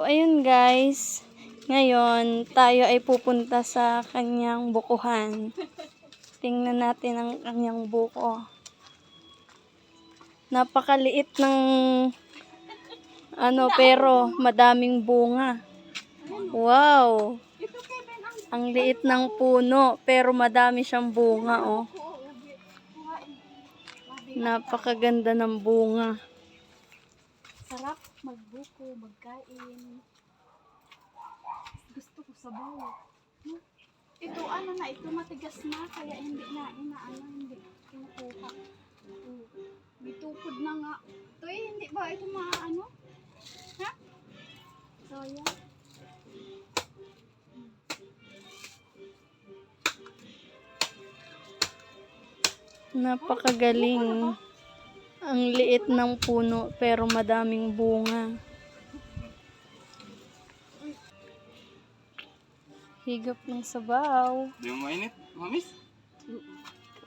Ayun guys, ngayon tayo ay pupunta sa kanyang bukuhan. Tingnan natin ang kanyang buko. Napakaliit ng pero madaming bunga. Wow! Ang liit ng puno pero madami siyang bunga, oh. Napakaganda ng bunga. Sarap magbuko, magkain. Gusto ko sabaw. Ito ito matigas na kaya hindi hindi kinukuha. May tukod na nga. Ito hindi ba ito maano? Ha? So yan. Napakagaling. Ang liit ng puno pero madaming bunga. Higop ng sabaw. Di mo mainit, mamis?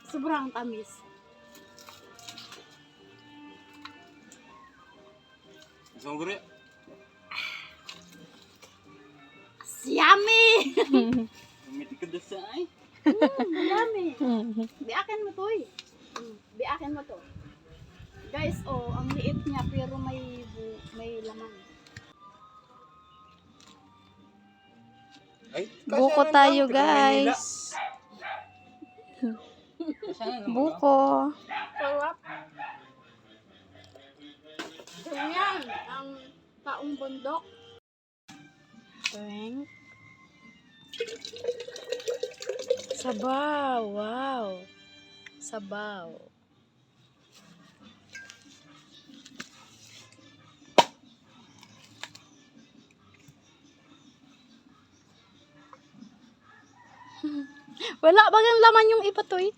Sobrang tamis. Gusto mo guri? Yummy! Umitikad na sa ay. Yummy! Biakin mo to eh. Biakin mo to. Guys, ang liit niya pero may laman. Ay, Buko tayo guys. Buko. Sarap. Ganyan ang taong bundok. Sabaw. Wow. Sabaw. Wala bagang laman yung iba to eh.